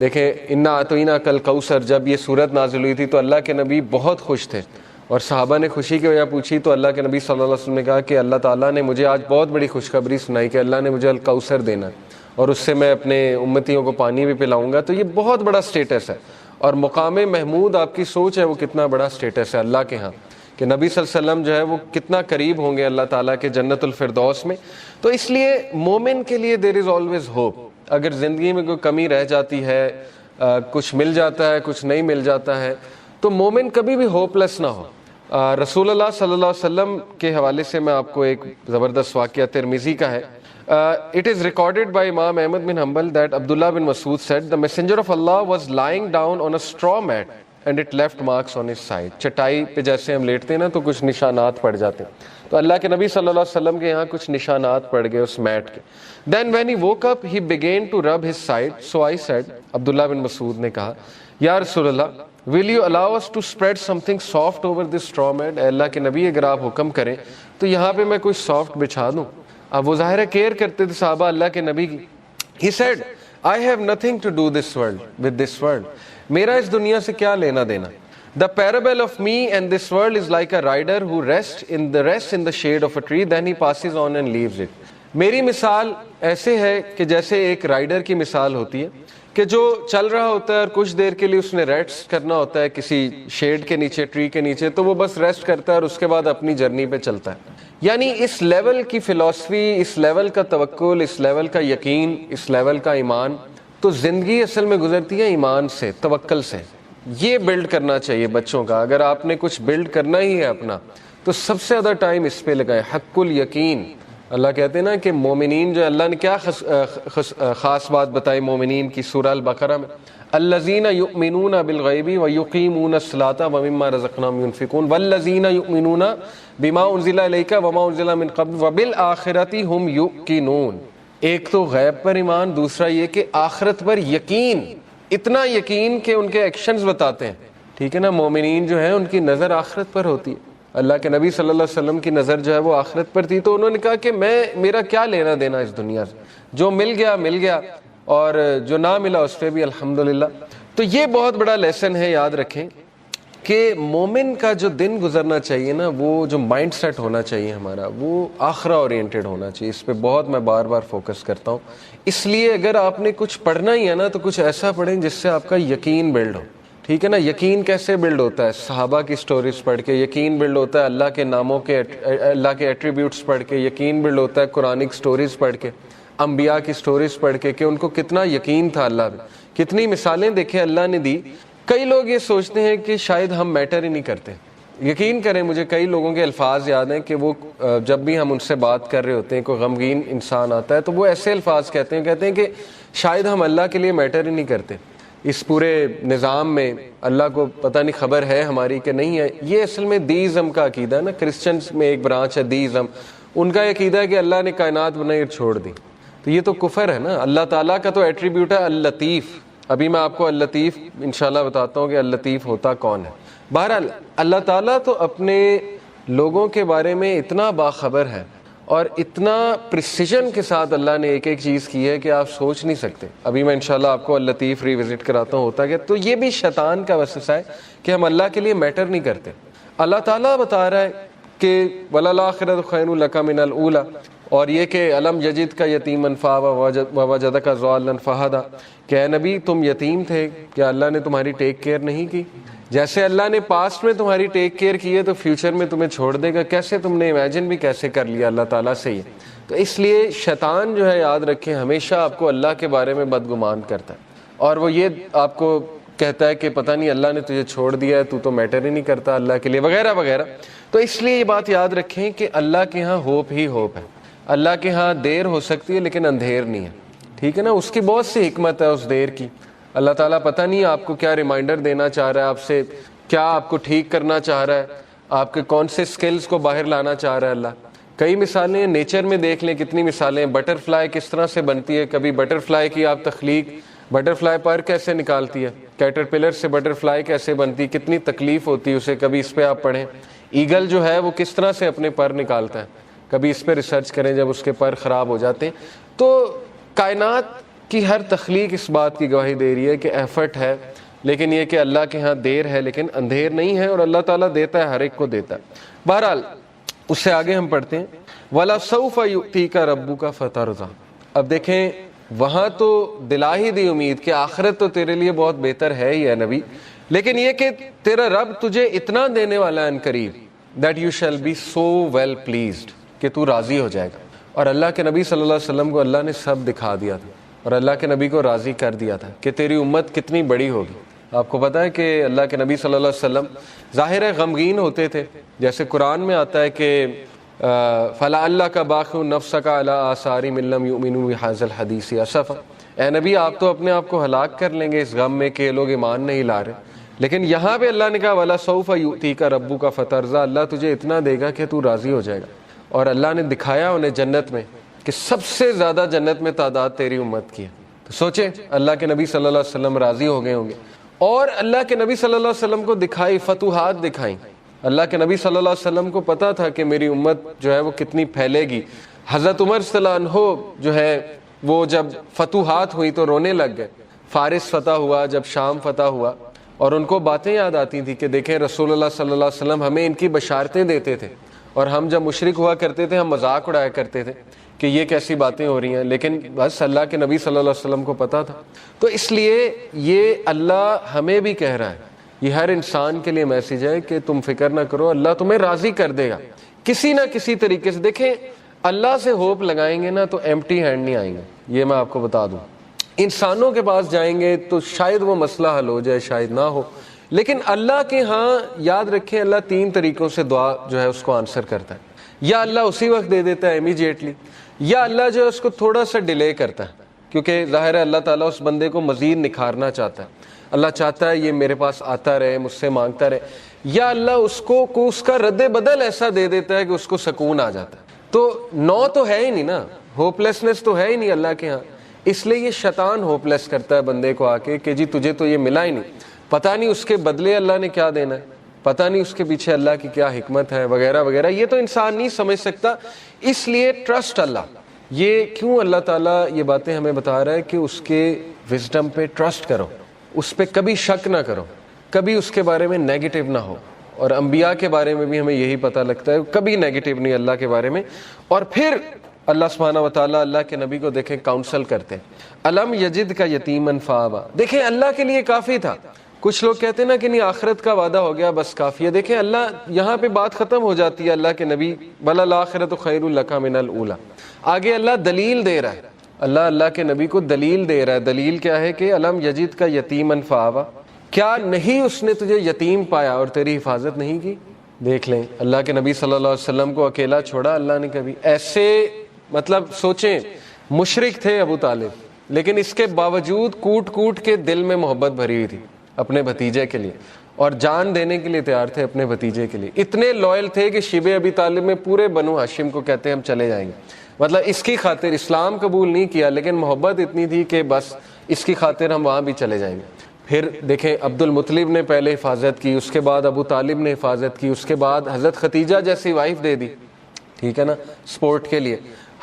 دیکھیں انا اعطیناک کل کوثر، جب یہ صورت نازل ہوئی تھی تو اللہ کے نبی بہت خوش تھے، اور صحابہ نے خوشی کی وجہ پوچھی تو اللہ کے نبی صلی اللہ علیہ وسلم نے کہا کہ اللہ تعالیٰ نے مجھے آج بہت بڑی خوشخبری سنائی کہ اللہ نے مجھے الکوثر دینا ہے، اور اس سے میں اپنے امتیوں کو پانی بھی پلاؤں گا۔ تو یہ بہت بڑا سٹیٹس ہے، اور مقام محمود آپ کی سوچ ہے وہ کتنا بڑا سٹیٹس ہے اللہ کے ہاں، کہ نبی صلی اللہ علیہ وسلم جو ہے وہ کتنا قریب ہوں گے اللہ تعالیٰ کے جنت الفردوس میں۔ تو اس لیے مومن کے لیے دیر از آلویز ہوپ۔ اگر زندگی میں کوئی کمی رہ جاتی ہے، کچھ مل جاتا ہے کچھ نہیں مل جاتا ہے، تو مومن کبھی بھی ہوپ لیس نہ ہو۔ رسول اللہ صلی اللہ علیہ وسلم کے حوالے سے میں آپ کو ایک زبردست واقعہ ترمذی کا ہے۔ It is recorded by Imam Ahmad bin Hanbal that Abdullah bin Mas'ud said, "The Messenger of Allah was lying down on a straw mat and it left marks on his side." چٹائی پہ جیسے ہم لیٹتے ہیں نا تو کچھ نشانات پڑ جاتے ہیں، تو اللہ کے نبی صلی اللہ علیہ وسلم کے یہاں کچھ نشانات پڑ گئے اس میٹ کے۔ Then when he woke up, he began to rub his side. So I said, عبداللہ بن مسعود نے کہا، یا رسول اللہ، will you allow us to spread something soft over this straw mat؟ اے اللہ کے نبی اگر آپ حکم کریں تو یہاں پہ میں کوئی سافٹ بچھا دوں۔ اب وہ ظاہر ہے کیئر کرتے تھے صحابہ اللہ کے نبی کی۔ He said, I have nothing to do with this world. میرا اس دنیا سے کیا لینا دینا۔ The parable of me and this world is like a rider who rests in the shade of a tree, then he passes on and leaves it. میری مثال ایسے ہے کہ جیسے ایک رائڈر کی مثال ہوتی ہے کہ جو چل رہا ہوتا ہے اور کچھ دیر کے لیے اس نے ریسٹ کرنا ہوتا ہے کسی شیڈ کے نیچے، ٹری کے نیچے، تو وہ بس ریسٹ کرتا ہے اور اس کے بعد اپنی جرنی پہ چلتا ہے۔ یعنی اس لیول کی فلسفی، اس لیول کا توکل، اس لیول کا یقین، اس لیول کا ایمان، تو زندگی اصل میں گزرتی ہے ایمان سے، توکل سے۔ یہ بلڈ کرنا چاہیے بچوں کا۔ اگر آپ نے کچھ بلڈ کرنا ہی ہے اپنا تو سب سے زیادہ ٹائم اس پہ لگائیں، حق الیقین۔ اللہ کہتے ہیں نا کہ مومنین جو اللہ نے کیا خاص بات بتائی مومنین کی سورہ البقرہ میں، الذین یؤمنون بالغیب ویقیمون الصلاۃ ومما رزقناہم ینفقون والذین یؤمنون بما انزل الیک وما انزل من قبل وبالآخرۃ ھم یوقنون۔ ایک تو غیب پر ایمان، دوسرا یہ کہ آخرت پر یقین، اتنا یقین کہ ان کے ایکشنز بتاتے ہیں۔ ٹھیک ہے نا، مومنین جو ہیں ان کی نظر آخرت پر ہوتی ہے۔ اللہ کے نبی صلی اللہ علیہ وسلم کی نظر جو ہے وہ آخرت پر تھی، تو انہوں نے کہا کہ میرا کیا لینا دینا اس دنیا سے، جو مل گیا اور جو نہ ملا اس پہ بھی الحمدللہ۔ تو یہ بہت بڑا لیسن ہے، یاد رکھیں کہ مومن کا جو دن گزرنا چاہیے نا، وہ جو مائنڈ سیٹ ہونا چاہیے ہمارا، وہ آخرہ اورینٹڈ ہونا چاہیے۔ اس پہ بہت میں بار بار فوکس کرتا ہوں۔ اس لیے اگر آپ نے کچھ پڑھنا ہی ہے نا تو کچھ ایسا پڑھیں جس سے آپ کا یقین بلڈ ہو۔ ٹھیک ہے نا، یقین کیسے بلڈ ہوتا ہے؟ صحابہ کی سٹوریز پڑھ کے یقین بلڈ ہوتا ہے، اللہ کے ناموں کے، اللہ کے ایٹریبیوٹس پڑھ کے یقین بلڈ ہوتا ہے، قرآنک سٹوریز پڑھ کے، انبیاء کی سٹوریز پڑھ کے کہ ان کو کتنا یقین تھا اللہ پہ، کتنی مثالیں دیکھیں اللہ نے دی۔ کئی لوگ یہ سوچتے ہیں کہ شاید ہم میٹر ہی نہیں کرتے۔ یقین کریں مجھے کئی لوگوں کے الفاظ یاد ہیں کہ وہ جب بھی ہم ان سے بات کر رہے ہوتے ہیں، کوئی غمگین انسان آتا ہے تو وہ ایسے الفاظ کہتے ہیں کہ شاید ہم اللہ کے لیے میٹر ہی نہیں کرتے، اس پورے نظام میں اللہ کو پتہ نہیں خبر ہے ہماری کہ نہیں ہے۔ یہ اصل میں دیزم کا عقیدہ ہے نا، کرسچنز میں ایک برانچ ہے دیزم، ان کا عقیدہ ہے کہ اللہ نے کائنات بنائی اور چھوڑ دی، تو یہ تو کفر ہے نا۔ اللہ تعالیٰ کا تو ایٹریبیوٹ ہے اللطیف۔ ابھی میں آپ کو اللطیف انشاءاللہ بتاتا ہوں کہ اللطیف ہوتا کون ہے۔ بہرحال اللہ تعالیٰ تو اپنے لوگوں کے بارے میں اتنا باخبر ہے اور اتنا پریسیجن کے ساتھ اللہ نے ایک ایک چیز کی ہے کہ آپ سوچ نہیں سکتے۔ ابھی میں انشاءاللہ آپ کو اللطیف ریوزٹ کراتا ہوں ہوتا کہ، تو یہ بھی شیطان کا وسوسہ ہے کہ ہم اللہ کے لیے میٹر نہیں کرتے۔ اللہ تعالیٰ بتا رہا ہے کہ وَلَلْآخِرَةُ خَيْرٌ لَكَ مِنَ الْأُولَىٰ، اور یہ کہ الم یجد کا یتیماً فآویٰ ووجدک ضالاً فہدیٰ، کہ اے نبی تم یتیم تھے، کیا اللہ نے تمہاری ٹیک کیئر نہیں کی؟ جیسے اللہ نے پاسٹ میں تمہاری ٹیک کیئر کی ہے تو فیوچر میں تمہیں چھوڑ دے گا۔ کیسے تم نے امیجن بھی کیسے کر لیا اللہ تعالیٰ سے یہ؟ تو اس لیے شیطان جو ہے یاد رکھیں ہمیشہ آپ کو اللہ کے بارے میں بدگمان کرتا ہے، اور وہ یہ آپ کو کہتا ہے کہ پتہ نہیں اللہ نے تجھے چھوڑ دیا ہے، تو میٹر ہی نہیں کرتا اللہ کے لیے، وغیرہ وغیرہ۔ تو اس لیے یہ بات یاد رکھیں کہ اللہ کے ہاں ہوپ ہی ہوپ ہے۔ اللہ کے ہاں دیر ہو سکتی ہے لیکن اندھیر نہیں ہے۔ ٹھیک ہے نا، اس کی بہت سی حکمت ہے اس دیر کی۔ اللہ تعالیٰ پتہ نہیں آپ کو کیا ریمائنڈر دینا چاہ رہا ہے آپ سے، کیا آپ کو ٹھیک کرنا چاہ رہا ہے، آپ کے کون سے سکلز کو باہر لانا چاہ رہا ہے اللہ۔ کئی مثالیں نیچر میں دیکھ لیں، کتنی مثالیں۔ بٹر فلائی کس طرح سے بنتی ہے، کبھی بٹر فلائی کی آپ تخلیق، بٹر فلائی پر کیسے نکالتی ہے، کیٹر پلر سے بٹر فلائی کیسے بنتی، کتنی تکلیف ہوتی ہے اسے، کبھی اس پہ آپ پڑھیں۔ ایگل جو ہے وہ کس طرح سے اپنے پر نکالتا ہے، کبھی اس پہ ریسرچ کریں جب اس کے پر خراب ہو جاتے ہیں۔ تو کائنات کی ہر تخلیق اس بات کی گواہی دے رہی ہے کہ ایفرٹ ہے، لیکن یہ کہ اللہ کے ہاں دیر ہے لیکن اندھیر نہیں ہے، اور اللہ تعالیٰ دیتا ہے، ہر ایک کو دیتا ہے۔ بہرحال اس سے آگے ہم پڑھتے ہیں وَلَسَوْفَ يُؤْتِيكَ رَبُّكَ فَتَرْضَىٰ۔ اب دیکھیں وہاں تو دلا ہی دی امید کہ آخرت تو تیرے لیے بہت بہتر ہے ہی ہے نبی، لیکن یہ کہ تیرا رب تجھے اتنا دینے والا ہے ان قریب that you shall be so well pleased، کہ تو راضی ہو جائے گا۔ اور اللہ کے نبی صلی اللہ علیہ وسلم کو اللہ نے سب دکھا دیا تھا، اور اللہ کے نبی کو راضی کر دیا تھا کہ تیری امت کتنی بڑی ہوگی۔ آپ کو پتا ہے کہ اللہ کے نبی صلی اللہ علیہ وسلم ظاہر ہے غمگین ہوتے تھے، جیسے قرآن میں آتا ہے کہ فَلَعَلَّكَ بَاخِعٌ نَفْسَكَ عَلَىٰ آثَارِهِمْ إِن لَّمْ يُؤْمِنُوا بِهَٰذَا الْحَدِيثِ أَسَفًا۔ اے نبی آپ تو اپنے آپ کو ہلاک کر لیں گے اس غم میں کہ یہ لوگ ایمان نہیں لا رہے، لیکن یہاں پہ اللہ نے کہا وَلَسَوْفَ يُؤْتِيكَ رَبُّكَ فَتَرْضَىٰ، اللہ تجھے اتنا دے گا کہ تو راضی ہو جائے گا۔ اور اللہ نے دکھایا انہیں جنت میں کہ سب سے زیادہ جنت میں تعداد تیری امت کی ہے۔ تو سوچیں اللہ کے نبی صلی اللہ علیہ وسلم راضی ہو گئے ہوں گے، اور اللہ کے نبی صلی اللہ علیہ وسلم کو دکھائی فتوحات دکھائیں۔ اللہ کے نبی صلی اللہ علیہ وسلم کو پتا تھا کہ میری امت جو ہے وہ کتنی پھیلے گی۔ حضرت عمر صلی اللہ عنہ جو ہے وہ جب فتوحات ہوئی تو رونے لگ گئے، فارس فتح ہوا، جب شام فتح ہوا، اور ان کو باتیں یاد آتی تھی کہ دیکھیں رسول اللہ صلی اللہ علیہ وسلم ہمیں ان کی بشارتیں دیتے تھے، اور ہم جب مشرک ہوا کرتے تھے ہم مذاق اڑایا کرتے تھے کہ یہ کیسی باتیں ہو رہی ہیں، لیکن بس اللہ کے نبی صلی اللہ علیہ وسلم کو پتا تھا۔ تو اس لیے یہ اللہ ہمیں بھی کہہ رہا ہے، یہ ہر انسان کے لیے میسیج ہے کہ تم فکر نہ کرو، اللہ تمہیں راضی کر دے گا کسی نہ کسی طریقے سے۔ دیکھیں اللہ سے ہوپ لگائیں گے نا تو ایمپٹی ہینڈ نہیں آئیں گے، یہ میں آپ کو بتا دوں۔ انسانوں کے پاس جائیں گے تو شاید وہ مسئلہ حل ہو جائے، شاید نہ ہو، لیکن اللہ کے ہاں یاد رکھیں اللہ 3 طریقوں سے دعا جو ہے اس کو آنسر کرتا ہے۔ یا اللہ اسی وقت دے دیتا ہے امیجیٹلی، یا اللہ جو ہے اس کو تھوڑا سا ڈیلے کرتا ہے، کیونکہ ظاہر ہے اللہ تعالیٰ اس بندے کو مزید نکھارنا چاہتا ہے۔ اللہ چاہتا ہے یہ میرے پاس آتا رہے، مجھ سے مانگتا رہے، یا اللہ اس کو اس کا رد بدل ایسا دے دیتا ہے کہ اس کو سکون آ جاتا ہے۔ تو نو تو ہے ہی نہیں نا، ہوپلیسنس تو ہے ہی نہیں اللہ کے ہاں، اس لیے یہ شیطان ہوپلیس کرتا ہے بندے کو آ کے کہ جی تجھے تو یہ ملا ہی نہیں، پتہ نہیں اس کے بدلے اللہ نے کیا دینا ہے، پتہ نہیں اس کے پیچھے اللہ کی کیا حکمت ہے وغیرہ وغیرہ، یہ تو انسان نہیں سمجھ سکتا۔ اس لیے ٹرسٹ اللہ، یہ کیوں اللہ تعالیٰ یہ باتیں ہمیں بتا رہا ہے کہ اس کے وزڈم پہ ٹرسٹ کرو، اس پہ کبھی شک نہ کرو، کبھی اس کے بارے میں نیگیٹو نہ ہو۔ اور انبیاء کے بارے میں بھی ہمیں یہی پتہ لگتا ہے، کبھی نیگیٹو نہیں اللہ کے بارے میں۔ اور پھر اللہ سبحانہ و تعالیٰ اللہ کے نبی کو دیکھیں کاؤنسل کرتے ہیں، الم یجد کا یتیمن فآویٰ، دیکھیں اللہ کے لیے کافی تھا۔ کچھ لوگ کہتے ہیں نا کہ نہیں آخرت کا وعدہ ہو گیا بس کافی ہے، دیکھیں اللہ یہاں پہ بات ختم ہو جاتی ہے اللہ کے نبی، وَلَلْآخِرَةُ خَيْرٌ لَكَ مِنَ الْأُولَىٰ، آگے اللہ دلیل دے رہا ہے، اللہ کے نبی کو دلیل دے رہا ہے۔ دلیل کیا ہے کہ الم یجد کا یتیمن فآویٰ، کیا نہیں اس نے تجھے یتیم پایا اور تیری حفاظت نہیں کی؟ دیکھ لیں اللہ کے نبی صلی اللہ علیہ وسلم کو اکیلا چھوڑا اللہ نے کبھی؟ ایسے مطلب سوچیں، مشرک تھے ابو طالب، لیکن اس کے باوجود کوٹ کوٹ کے دل میں محبت بھری ہوئی تھی اپنے بھتیجے کے لیے، اور جان دینے کے لیے تیار تھے اپنے بھتیجے کے لیے، اتنے لوئل تھے کہ شیبہ ابی طالب میں پورے بنو ہاشم کو کہتے ہیں ہم چلے جائیں گے، مطلب اس کی خاطر اسلام قبول نہیں کیا لیکن محبت اتنی تھی کہ بس اس کی خاطر ہم وہاں بھی چلے جائیں گے۔ پھر دیکھیں عبد المطلب نے پہلے حفاظت کی، اس کے بعد ابو طالب نے حفاظت کی، اس کے بعد حضرت ختیجہ جیسی وائف دے دی، ٹھیک ہے نا، سپورٹ کے لیے۔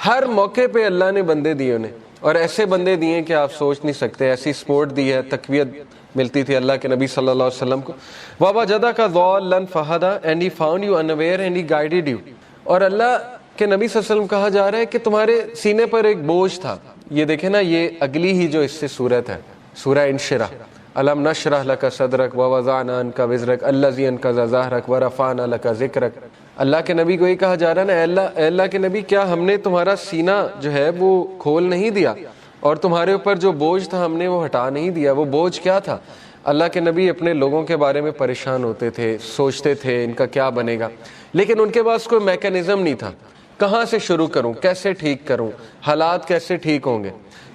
ہر موقع پہ اللہ نے بندے دیے انہیں، اور ایسے بندے دیے کہ آپ سوچ نہیں سکتے، ایسی سپورٹ دی ہے، تقویت ملتی تھی اللہ کے نبی صلی اللہ علیہ وسلم کو۔ وَوَجَدَكَ ضَالًّا فَهَدَىٰ، and he found you unaware and he guided you. اور اللہ کہ نبی صلی اللہ علیہ وسلم کہا جا رہا ہے کہ تمہارے سینے پر ایک بوجھ تھا، یہ دیکھیں نا، یہ اگلی ہی جو اس سے صورت ہے، سورہ انشرح، الم نشرح لک صدرک ووضعنا عنک وزرک الذی انقض ظہرک ورفعنا لک ذکرک۔ اللہ کے نبی کو یہ کہا جا رہا ہے نا، اے اللہ کے نبی کیا ہم نے تمہارا سینہ جو ہے وہ کھول نہیں دیا، اور تمہارے اوپر جو بوجھ تھا ہم نے وہ ہٹا نہیں دیا؟ وہ بوجھ کیا تھا؟ اللہ کے نبی اپنے لوگوں کے بارے میں پریشان ہوتے تھے، سوچتے تھے ان کا کیا بنے گا، لیکن ان کے پاس کوئی میکینزم نہیں تھا، کہاں سے شروع کروں، کیسے ٹھیک کروں، حالات کیسے ٹھیک ہوں گے۔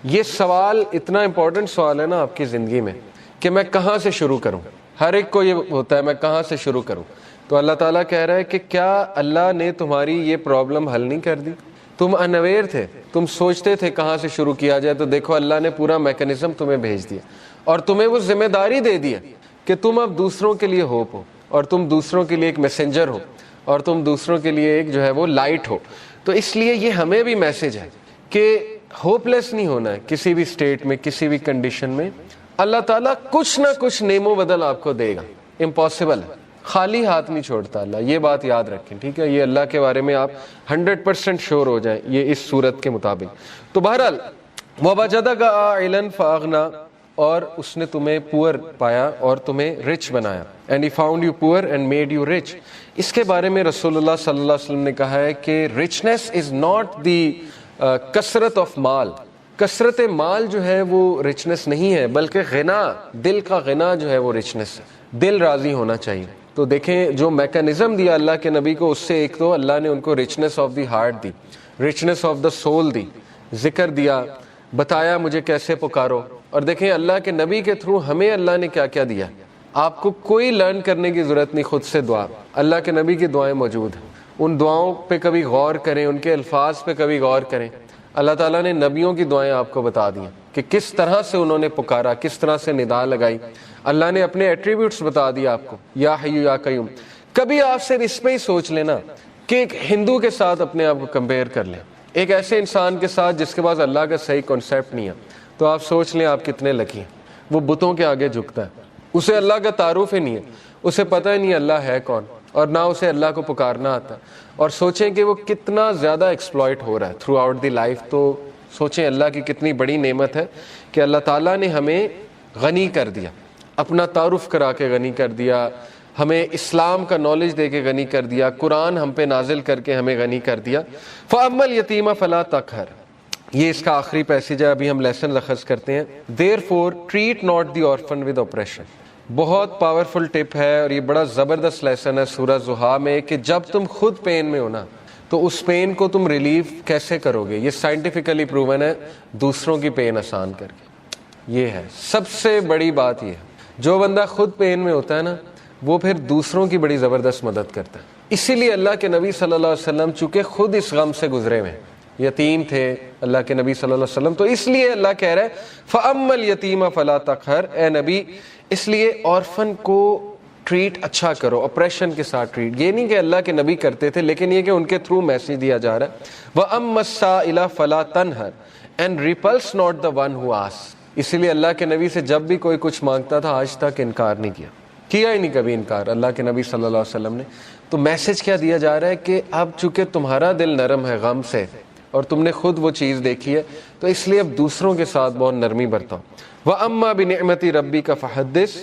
یہ سوال اتنا امپورٹنٹ سوال ہے نا آپ کی زندگی میں کہ میں کہاں سے شروع کروں، ہر ایک کو یہ ہوتا ہے میں کہاں سے شروع کروں۔ تو اللہ تعالیٰ کہہ رہا ہے کہ کیا اللہ نے تمہاری یہ پرابلم حل نہیں کر دی؟ تم انویئر تھے، تم سوچتے تھے کہاں سے شروع کیا جائے، تو دیکھو اللہ نے پورا میکینزم تمہیں بھیج دیا، اور تمہیں وہ ذمہ داری دے دی ہے کہ تم اب دوسروں کے لیے ہوپ ہو، اور تم دوسروں کے لیے ایک میسنجر ہو، اور تم دوسروں کے لیے ایک جو ہے وہ لائٹ ہو۔ تو اس لیے یہ ہمیں بھی میسج ہے کہ ہوپ لیس نہیں ہونا ہے کسی بھی اسٹیٹ میں, کسی بھی کنڈیشن میں. اللہ تعالیٰ کچھ نہ کچھ نعم و بدل آپ کو دے گا, امپاسبل ہے, خالی ہاتھ نہیں چھوڑتا اللہ, یہ بات یاد رکھیں, ٹھیک ہے. یہ اللہ کے بارے میں آپ 100% شور ہو جائیں یہ اس صورت کے مطابق. تو بہرحال وَوَجَدَكَ عَائِلًا فَأَغْنَىٰ, اور اس نے تمہیں پور پایا اور تمہیں رچ بنایا. And he found you poor and made you rich. اس کے بارے میں رسول اللہ صلی اللہ علیہ وسلم نے کہا ہے کہ رچنس از ناٹ دی کثرت آف مال. کثرت مال جو ہے وہ رچنس نہیں ہے, بلکہ غنا, دل کا غنا جو ہے وہ رچنس ہے. دل راضی ہونا چاہیے. تو دیکھیں جو میکانزم دیا اللہ کے نبی کو, اس سے ایک تو اللہ نے ان کو رچنس آف دی ہارٹ دی, رچنس آف دا سول دی, ذکر دیا, بتایا مجھے کیسے پکارو. اور دیکھیں اللہ کے نبی کے تھرو ہمیں اللہ نے کیا کیا دیا. آپ کو کوئی لرن کرنے کی ضرورت نہیں, خود سے دعا, اللہ کے نبی کی دعائیں موجود ہیں. ان دعاؤں پہ کبھی غور کریں, ان کے الفاظ پہ کبھی غور کریں. اللہ تعالیٰ نے نبیوں کی دعائیں آپ کو بتا دی کہ کس طرح سے انہوں نے پکارا, کس طرح سے ندا لگائی. اللہ نے اپنے ایٹریبیوٹس بتا دیا آپ کو, یا حیو یا قیوم. کبھی آپ صرف اس پہ ہی سوچ لینا کہ ایک ہندو کے ساتھ اپنے آپ کو کمپیئر کر لیں, ایک ایسے انسان کے ساتھ جس کے پاس اللہ کا صحیح کانسیپٹ نہیں ہے, تو آپ سوچ لیں آپ کتنے لکی ہیں. وہ بتوں کے آگے جھکتا ہے, اسے اللہ کا تعارف ہی نہیں ہے, اسے پتہ ہی نہیں اللہ ہے کون, اور نہ اسے اللہ کو پکارنا آتا. اور سوچیں کہ وہ کتنا زیادہ ایکسپلائٹ ہو رہا ہے تھرو آؤٹ دی لائف. تو سوچیں اللہ کی کتنی بڑی نعمت ہے کہ اللہ تعالیٰ نے ہمیں غنی کر دیا, اپنا تعارف کرا کے غنی کر دیا, ہمیں اسلام کا نالج دے کے غنی کر دیا, قرآن ہم پہ نازل کر کے ہمیں غنی کر دیا. فَأَمَّا الْيَتِيمَ فَلَا تَقْهَرْ, یہ اس کا آخری پیسیج ہے, ابھی ہم لیسن اخذ کرتے ہیں. Therefore treat not the orphan with oppression. بہت پاورفل ٹپ ہے اور یہ بڑا زبردست لیسن ہے سورہ زحا میں, کہ جب تم خود پین میں ہو نا تو اس پین کو تم ریلیف کیسے کرو گے. یہ سائنٹیفکلی پروون ہے, دوسروں کی پین آسان کر کے. یہ ہے سب سے بڑی بات. یہ ہے جو بندہ خود پین میں ہوتا ہے نا, وہ پھر دوسروں کی بڑی زبردست مدد کرتا ہے. اسی لیے اللہ کے نبی صلی اللہ علیہ وسلم چونکہ خود اس غم سے گزرے ہوئے, یتیم تھے اللہ کے نبی صلی اللہ علیہ وسلم, تو اس لیے اللہ کہہ رہا ہے فَأَمَّا الْيَتِيمَ فَلَا تَقْهَرْ, اے نبی اس لیے آرفن کو ٹریٹ اچھا کرو, اپریشن کے ساتھ ٹریٹ. یہ نہیں کہ اللہ کے نبی کرتے تھے, لیکن یہ کہ ان کے تھرو میسیج دیا جا رہا ہے. وَأَمَّا السَّائِلَ فَلَا تَنْهَرْ and repulse not the one who asks. اسی لیے اللہ کے نبی سے جب بھی کوئی کچھ مانگتا تھا آج تک انکار نہیں کیا ہی نہیں کبھی انکار اللہ کے نبی صلی اللہ علیہ وسلم نے. تو میسیج کیا دیا جا رہا ہے کہ اب چونکہ تمہارا دل نرم ہے غم سے اور تم نے خود وہ چیز دیکھی ہے, تو اس لیے اب دوسروں کے ساتھ بہت نرمی برتاؤ. وَأَمَّا بِنِعْمَةِ رَبِّكَ فَحَدِّثْ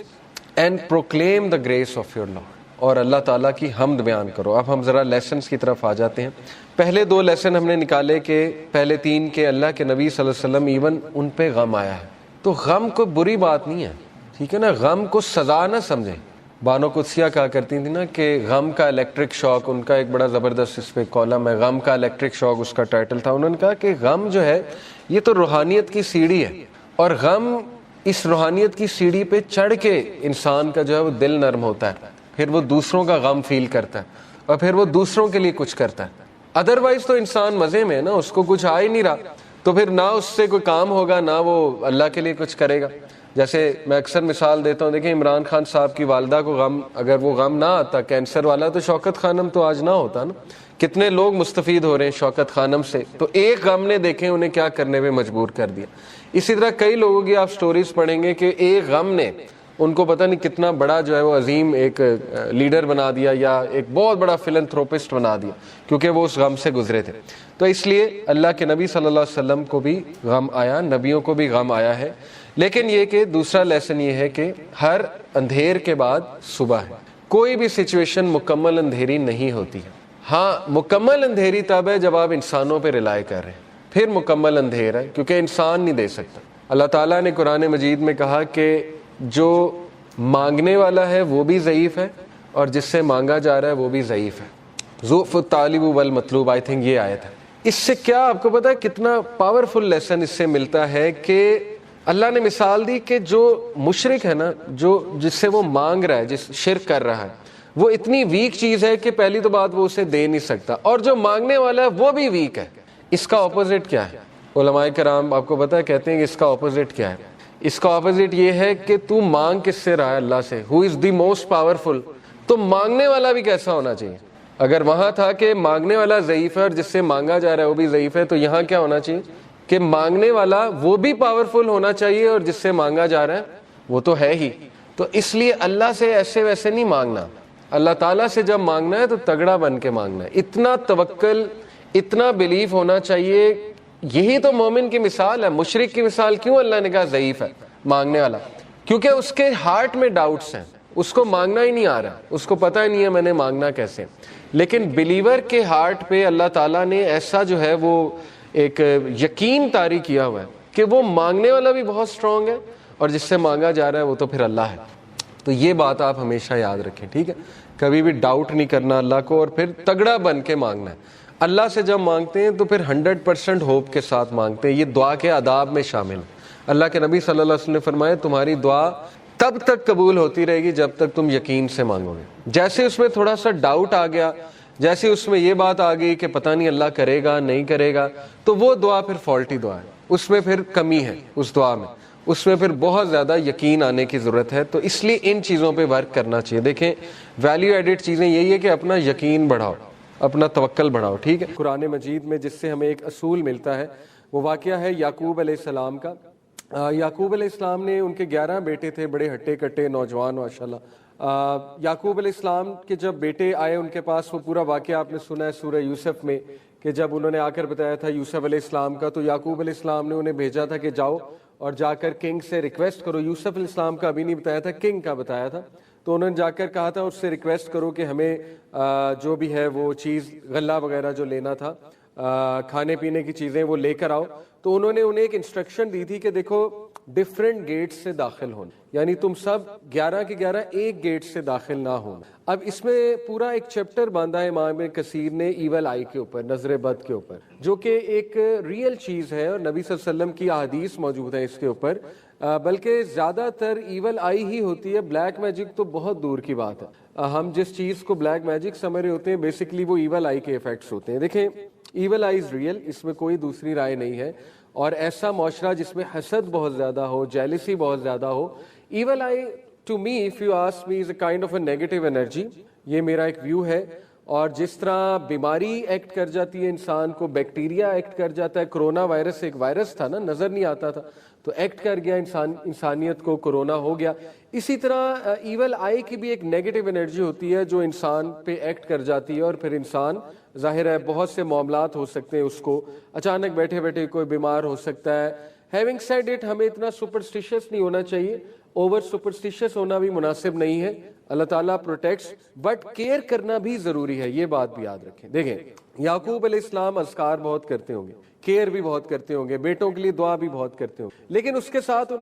and proclaim the grace of your Lord, اور اللہ تعالیٰ کی حمد بیان کرو. اب ہم ذرا لیسنز کی طرف آ جاتے ہیں. پہلے 2 لیسن ہم نے نکالے کہ پہلے 3 کے اللہ کے نبی صلی اللہ علیہ وسلم ایون ان پہ غم آیا ہے, تو غم کوئی بری بات نہیں ہے, ٹھیک ہے نا. غم کو سزا نہ سمجھیں. بانو قدسیہ کہا کرتی تھی نا کہ غم کا الیکٹرک شاک, ان کا ایک بڑا زبردست اس پہ کالم ہے, غم کا الیکٹرک شاک اس کا ٹائٹل تھا. انہوں نے کہا کہ غم جو ہے یہ تو روحانیت کی سیڑھی ہے, اور غم اس روحانیت کی سیڑھی پہ چڑھ کے انسان کا جو ہے وہ دل نرم ہوتا ہے, پھر وہ دوسروں کا غم فیل کرتا ہے اور پھر وہ دوسروں کے لیے کچھ کرتا ہے. ادروائز تو انسان مزے میں ہے نا, اس کو کچھ آ ہی نہیں رہا, تو پھر نہ اس سے کوئی کام ہوگا نہ وہ اللہ کے لیے کچھ کرے گا. جیسے میں اکثر مثال دیتا ہوں, دیکھیں عمران خان صاحب کی والدہ کو غم, اگر وہ غم نہ آتا کینسر والا, تو شوکت خانم تو آج نہ ہوتا نا. کتنے لوگ مستفید ہو رہے ہیں شوکت خانم سے, تو ایک غم نے دیکھیں انہیں کیا کرنے پہ مجبور کر دیا. اسی طرح کئی لوگوں کی آپ سٹوریز پڑھیں گے کہ ایک غم نے ان کو پتہ نہیں کتنا بڑا جو ہے وہ عظیم ایک لیڈر بنا دیا, یا ایک بہت بڑا فلنتھروپسٹ بنا دیا, کیونکہ وہ اس غم سے گزرے تھے. تو اس لیے اللہ کے نبی صلی اللہ علیہ وسلم کو بھی غم آیا, نبیوں کو بھی غم آیا ہے. لیکن یہ کہ دوسرا لیسن یہ ہے کہ ہر اندھیر کے بعد صبح ہے. کوئی بھی سچویشن مکمل اندھیری نہیں ہوتی ہے. ہاں مکمل اندھیری تب ہے جب آپ انسانوں پہ ریلائی کر رہے ہیں, پھر مکمل اندھیر ہے, کیونکہ انسان نہیں دے سکتا. اللہ تعالیٰ نے قرآن مجید میں کہا کہ جو مانگنے والا ہے وہ بھی ضعیف ہے, اور جس سے مانگا جا رہا ہے وہ بھی ضعیف ہے. ضعف الطالب والمطلوب, آئی تھنک یہ آیت ہے. اس سے کیا آپ کو پتا ہے کتنا پاورفل لیسن اس سے ملتا ہے کہ اللہ نے مثال دی کہ جو مشرک ہے نا, جو جس سے وہ مانگ رہا ہے, جس شرک کر رہا ہے, وہ اتنی ویک چیز ہے کہ پہلی تو بات وہ اسے دے نہیں سکتا, اور جو مانگنے والا ہے وہ بھی ویک ہے. اس کا اپوزٹ کیا ہے؟ علماء کرام آپ کو پتا ہے کہتے ہیں کہ اس کا اپوزٹ کیا ہے. اس کا اپوزٹ یہ ہے کہ تو مانگ کس سے رہا ہے؟ اللہ سے, ہو از دی موسٹ پاورفل. تو مانگنے والا بھی کیسا ہونا چاہیے؟ اگر وہاں تھا کہ مانگنے والا ضعیف ہے اور جس سے مانگا جا رہا ہے وہ بھی ضعیف ہے, تو یہاں کیا ہونا چاہیے؟ کہ مانگنے والا وہ بھی پاورفل ہونا چاہیے اور جس سے مانگا جا رہا ہے وہ تو ہے ہی. تو اس لیے اللہ سے ایسے ویسے نہیں مانگنا. اللہ تعالیٰ سے جب مانگنا ہے تو تگڑا بن کے مانگنا ہے, اتنا توکل, اتنا بلیف ہونا چاہیے. یہی تو مومن کی مثال ہے. مشرک کی مثال کیوں اللہ نے کہا ضعیف ہے مانگنے والا؟ کیونکہ اس کے ہارٹ میں ڈاؤٹس ہیں, اس کو مانگنا ہی نہیں آ رہا, اس کو پتہ ہی نہیں ہے میں نے مانگنا کیسے. لیکن بلیور کے ہارٹ پہ اللہ تعالیٰ نے ایسا جو ہے وہ ایک یقین طاری کیا ہوا ہے کہ وہ مانگنے والا بھی بہت اسٹرانگ ہے اور جس سے مانگا جا رہا ہے وہ تو پھر اللہ ہے. تو یہ بات آپ ہمیشہ یاد رکھیں, ٹھیک ہے؟ کبھی بھی ڈاؤٹ نہیں کرنا اللہ کو, اور پھر تگڑا بن کے مانگنا ہے. اللہ سے جب مانگتے ہیں تو پھر 100% ہوپ کے ساتھ مانگتے ہیں. یہ دعا کے آداب میں شامل ہے. اللہ کے نبی صلی اللہ علیہ وسلم نے فرمایا تمہاری دعا تب تک قبول ہوتی رہے گی جب تک تم یقین سے مانگو گے. جیسے اس میں تھوڑا سا ڈاؤٹ آ گیا, جیسے اس میں یہ بات آ گئی کہ پتہ نہیں اللہ کرے گا نہیں کرے گا, تو وہ دعا پھر فالٹی دعا ہے, اس میں پھر کمی ہے اس دعا میں, اس میں پھر بہت زیادہ یقین آنے کی ضرورت ہے. تو اس لیے ان چیزوں پہ ورک کرنا چاہیے. دیکھیں ویلیو ایڈڈ چیزیں یہی ہے کہ اپنا یقین بڑھاؤ, اپنا توکل بڑھاؤ, ٹھیک ہے؟ قرآن مجید میں جس سے ہمیں ایک اصول ملتا ہے وہ واقعہ ہے یعقوب علیہ السلام کا. یعقوب علیہ السلام نے, ان کے 11 بیٹے تھے, بڑے ہٹے کٹے نوجوان ماشاءاللہ. یعقوب علیہ السلام کے جب بیٹے آئے ان کے پاس, وہ پورا واقعہ آپ نے سنا ہے سورہ یوسف میں, کہ جب انہوں نے آ کر بتایا تھا یوسف علیہ السلام کا, تو یعقوب علیہ السلام نے انہیں بھیجا تھا کہ جاؤ اور جا کر کنگ سے ریکویسٹ کرو. یوسف علیہ السلام کا ابھی نہیں بتایا تھا, کنگ کا بتایا تھا. تو انہوں نے جا کر کہا تھا اس سے ریکویسٹ کرو کہ ہمیں جو بھی ہے وہ چیز غلہ وغیرہ جو لینا تھا, کھانے پینے کی چیزیں وہ لے کر آؤ. تو انہوں نے انہیں ایک انسٹرکشن دی تھی کہ دیکھو ڈفرینٹ گیٹ سے داخل ہونا, یعنی تم سب 11 کے 11 ایک گیٹ سے داخل نہ ہونا. اب اس میں پورا ایک چیپٹر باندھا ہے امام کثیر نے ایول آئی کے اوپر, نظر بد کے اوپر, جو کہ ایک ریئل چیز ہے اور نبی صلی اللہ علیہ وسلم کی احادیث موجود ہے اس کے اوپر. بلکہ زیادہ تر ایول آئی ہی ہوتی ہے, بلیک میجک تو بہت دور کی بات ہے. ہم جس چیز کو بلیک میجک سمجھ رہے ہوتے ہیں بیسیکلی وہ ایول آئی کے ایفیکٹس ہوتے ہیں. دیکھیں ایول آئی از ریئل, اس میں کوئی دوسری رائے نہیں ہے. اور ایسا معاشرہ جس میں حسد بہت زیادہ ہو, جیلسی بہت زیادہ ہو, evil eye to me if you ask me is a kind of a negative energy. یہ میرا ایک ویو ہے. اور جس طرح بیماری ایکٹ کر جاتی ہے انسان کو, بیکٹیریا ایکٹ کر جاتا ہے, کرونا وائرس ایک وائرس تھا نا, نظر نہیں آتا تھا, تو ایکٹ کر گیا انسانیت کو, کرونا ہو گیا. اسی طرح ایول آئی کی بھی ایک نیگیٹو انرجی ہوتی ہے جو انسان پہ ایکٹ کر جاتی ہے, اور پھر انسان ظاہر ہے بہت سے معاملات ہو سکتے ہیں, اس کو اچانک بیٹھے بیٹھے کوئی بیمار ہو سکتا ہے. ہیونگ سیڈ اٹ, ہمیں اتنا سپرسٹیشس نہیں ہونا چاہیے, اوور سپرسٹیشس ہونا بھی مناسب نہیں ہے. اللہ تعالیٰ پروٹیکٹس, بٹ کیئر کرنا بھی ضروری ہے, یہ بات بھی یاد رکھیں. دیکھیں یعقوب علیہ السلام اذکار بہت کرتے ہوں گے, کیئر بھی بہت کرتے ہوں گے, بیٹوں کے لیے دعا بھی بہت کرتے ہوں گے, لیکن اس کے ساتھ